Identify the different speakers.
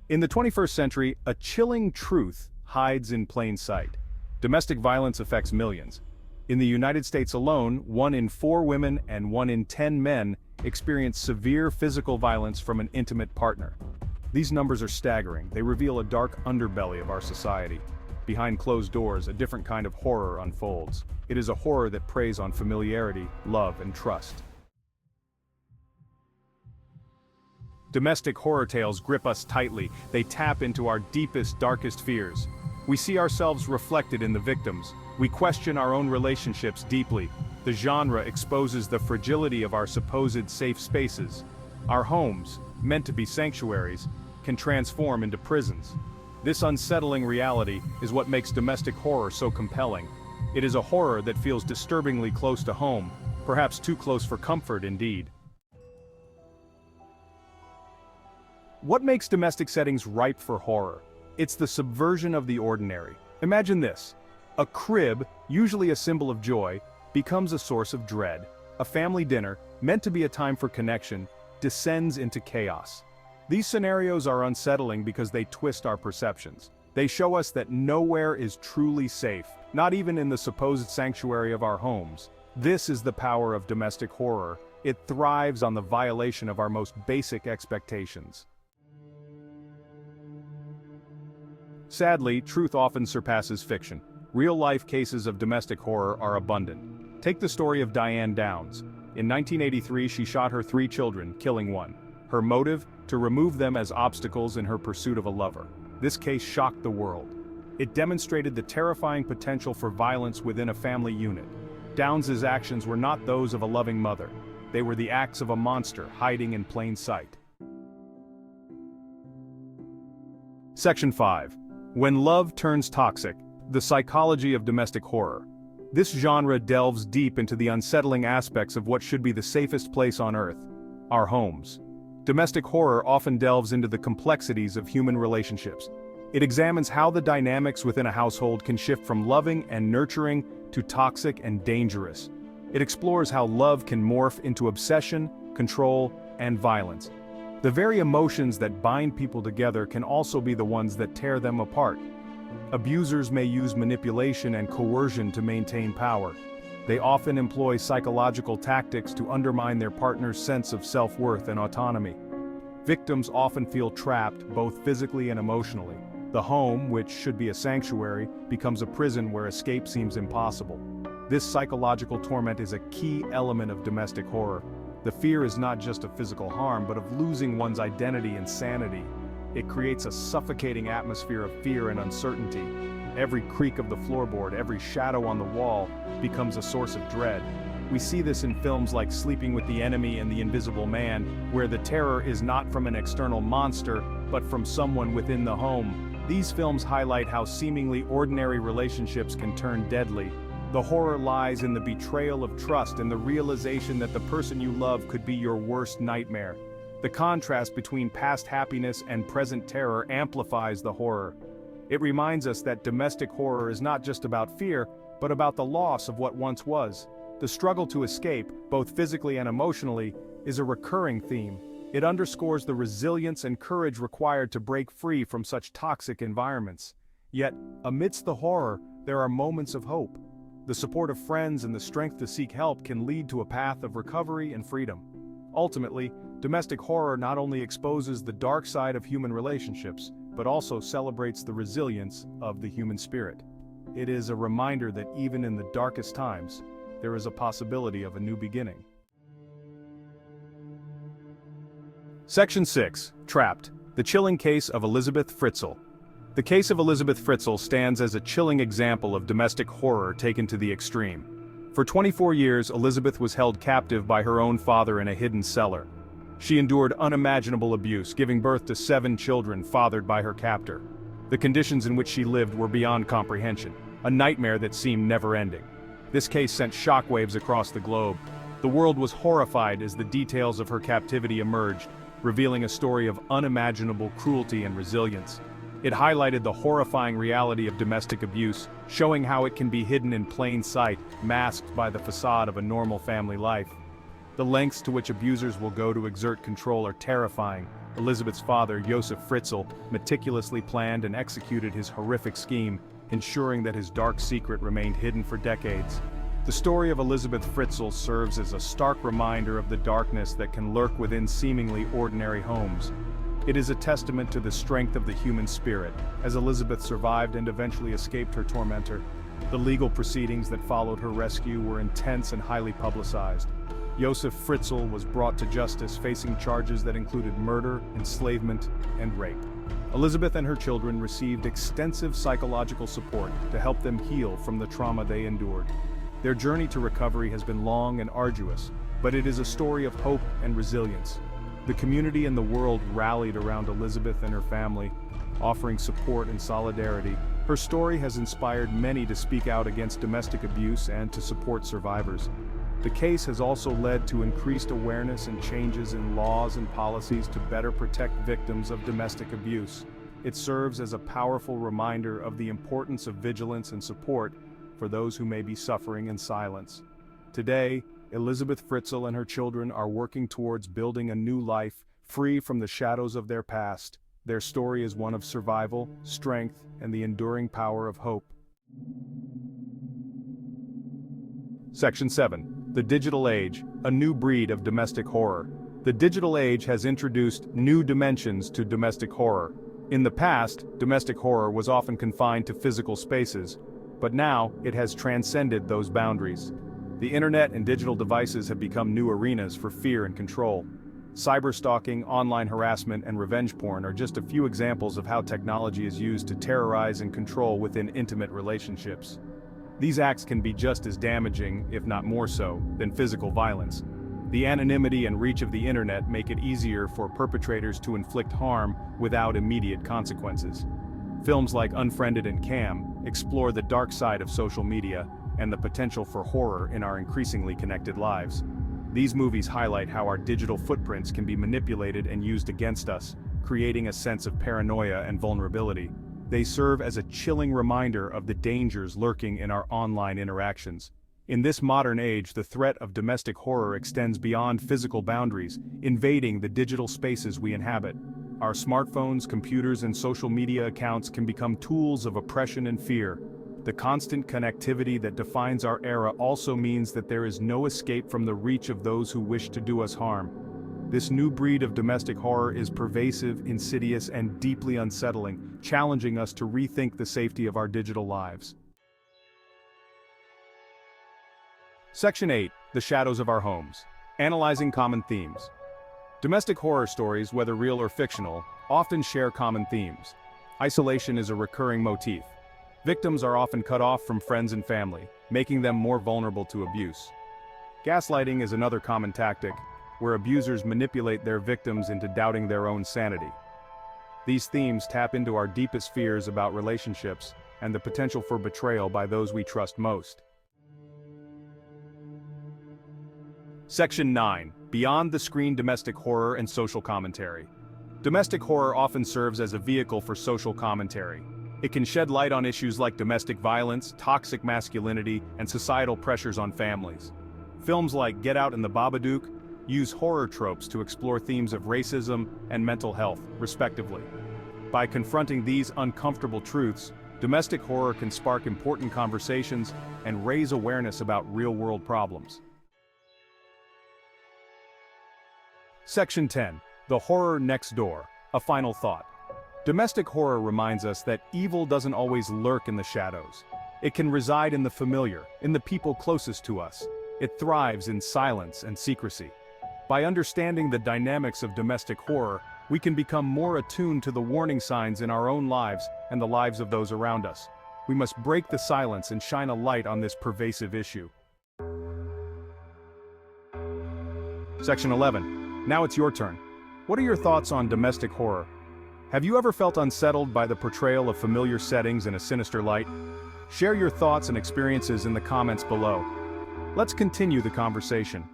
Speaker 1: In the 21st century, a chilling truth hides in plain sight. Domestic violence affects millions. In the United States alone, 1 in 4 women and 1 in 10 men experience severe physical violence from an intimate partner. These numbers are staggering. They reveal a dark underbelly of our society. Behind closed doors, a different kind of horror unfolds. It is a horror that preys on familiarity, love, and trust. Domestic horror tales grip us tightly. They tap into our deepest, darkest fears. We see ourselves reflected in the victims. We question our own relationships deeply. The genre exposes the fragility of our supposed safe spaces. Our homes, meant to be sanctuaries, can transform into prisons. This unsettling reality is what makes domestic horror so compelling. It is a horror that feels disturbingly close to home, perhaps too close for comfort indeed. What makes domestic settings ripe for horror? It's the subversion of the ordinary. Imagine this. A crib, usually a symbol of joy, becomes a source of dread. A family dinner, meant to be a time for connection, descends into chaos. These scenarios are unsettling because they twist our perceptions. They show us that nowhere is truly safe, not even in the supposed sanctuary of our homes. This is the power of domestic horror. It thrives on the violation of our most basic expectations. Sadly, truth often surpasses fiction. Real-life cases of domestic horror are abundant. Take the story of Diane Downs. In 1983, she shot her 3 children, killing 1. Her motive? To remove them as obstacles in her pursuit of a lover. This case shocked the world. It demonstrated the terrifying potential for violence within a family unit. Downs's actions were not those of a loving mother. They were the acts of a monster hiding in plain sight. Section 5. When love turns toxic, the psychology of domestic horror. This genre delves deep into the unsettling aspects of what should be the safest place on earth, our homes. Domestic horror often delves into the complexities of human relationships. It examines how the dynamics within a household can shift from loving and nurturing to toxic and dangerous. It explores how love can morph into obsession, control, and violence. The very emotions that bind people together can also be the ones that tear them apart. Abusers may use manipulation and coercion to maintain power. They often employ psychological tactics to undermine their partner's sense of self-worth and autonomy. Victims often feel trapped, both physically and emotionally. The home, which should be a sanctuary, becomes a prison where escape seems impossible. This psychological torment is a key element of domestic horror. The fear is not just of physical harm, but of losing one's identity and sanity. It creates a suffocating atmosphere of fear and uncertainty. Every creak of the floorboard, every shadow on the wall, becomes a source of dread. We see this in films like Sleeping with the Enemy and The Invisible Man, where the terror is not from an external monster, but from someone within the home. These films highlight how seemingly ordinary relationships can turn deadly. The horror lies in the betrayal of trust and the realization that the person you love could be your worst nightmare. The contrast between past happiness and present terror amplifies the horror. It reminds us that domestic horror is not just about fear, but about the loss of what once was. The struggle to escape, both physically and emotionally, is a recurring theme. It underscores the resilience and courage required to break free from such toxic environments. Yet, amidst the horror, there are moments of hope. The support of friends and the strength to seek help can lead to a path of recovery and freedom. Ultimately, domestic horror not only exposes the dark side of human relationships, but also celebrates the resilience of the human spirit. It is a reminder that even in the darkest times, there is a possibility of a new beginning. Section 6. Trapped. The chilling case of Elisabeth Fritzl. The case of Elisabeth Fritzl stands as a chilling example of domestic horror taken to the extreme. For 24 years, Elisabeth was held captive by her own father in a hidden cellar. She endured unimaginable abuse, giving birth to 7 children fathered by her captor. The conditions in which she lived were beyond comprehension, a nightmare that seemed never-ending. This case sent shockwaves across the globe. The world was horrified as the details of her captivity emerged, revealing a story of unimaginable cruelty and resilience. It highlighted the horrifying reality of domestic abuse, showing how it can be hidden in plain sight, masked by the facade of a normal family life. The lengths to which abusers will go to exert control are terrifying. Elisabeth's father, Fritzl, meticulously planned and executed his horrific scheme, ensuring that his dark secret remained hidden for decades. The story of Elisabeth Fritzl serves as a stark reminder of the darkness that can lurk within seemingly ordinary homes. It is a testament to the strength of the human spirit, as Elisabeth survived and eventually escaped her tormentor. The legal proceedings that followed her rescue were intense and highly publicized. Fritzl was brought to justice, facing charges that included murder, enslavement, and rape. Elisabeth and her children received extensive psychological support to help them heal from the trauma they endured. Their journey to recovery has been long and arduous, but it is a story of hope and resilience. The community and the world rallied around Elisabeth and her family, offering support and solidarity. Her story has inspired many to speak out against domestic abuse and to support survivors. The case has also led to increased awareness and changes in laws and policies to better protect victims of domestic abuse. It serves as a powerful reminder of the importance of vigilance and support for those who may be suffering in silence. Today, Elisabeth Fritzl and her children are working towards building a new life, free from the shadows of their past. Their story is one of survival, strength, and the enduring power of hope. Section 7. The Digital Age, a new breed of domestic horror. The digital age has introduced new dimensions to domestic horror. In the past, domestic horror was often confined to physical spaces, but now it has transcended those boundaries. The internet and digital devices have become new arenas for fear and control. Cyberstalking, online harassment, and revenge porn are just a few examples of how technology is used to terrorize and control within intimate relationships. These acts can be just as damaging, if not more so, than physical violence. The anonymity and reach of the internet make it easier for perpetrators to inflict harm without immediate consequences. Films like Unfriended and Cam explore the dark side of social media and the potential for horror in our increasingly connected lives. These movies highlight how our digital footprints can be manipulated and used against us, creating a sense of paranoia and vulnerability. They serve as a chilling reminder of the dangers lurking in our online interactions. In this modern age, the threat of domestic horror extends beyond physical boundaries, invading the digital spaces we inhabit. Our smartphones, computers, and social media accounts can become tools of oppression and fear. The constant connectivity that defines our era also means that there is no escape from the reach of those who wish to do us harm. This new breed of domestic horror is pervasive, insidious, and deeply unsettling, challenging us to rethink the safety of our digital lives. Section 8. The Shadows of Our Homes. Analyzing common themes. Domestic horror stories, whether real or fictional, often share common themes. Isolation is a recurring motif. Victims are often cut off from friends and family, making them more vulnerable to abuse. Gaslighting is another common tactic, where abusers manipulate their victims into doubting their own sanity. These themes tap into our deepest fears about relationships and the potential for betrayal by those we trust most. Section 9. Beyond the Screen: Domestic Horror and Social Commentary. Domestic horror often serves as a vehicle for social commentary. It can shed light on issues like domestic violence, toxic masculinity, and societal pressures on families. Films like Get Out and The Babadook use horror tropes to explore themes of racism and mental health, respectively. By confronting these uncomfortable truths, domestic horror can spark important conversations and raise awareness about real-world problems. Section 10. The Horror Next Door, a Final Thought. Domestic horror reminds us that evil doesn't always lurk in the shadows. It can reside in the familiar, in the people closest to us. It thrives in silence and secrecy. By understanding the dynamics of domestic horror, we can become more attuned to the warning signs in our own lives and the lives of those around us. We must break the silence and shine a light on this pervasive issue. Section 11. Now it's your turn. What are your thoughts on domestic horror? Have you ever felt unsettled by the portrayal of familiar settings in a sinister light? Share your thoughts and experiences in the comments below. Let's continue the conversation.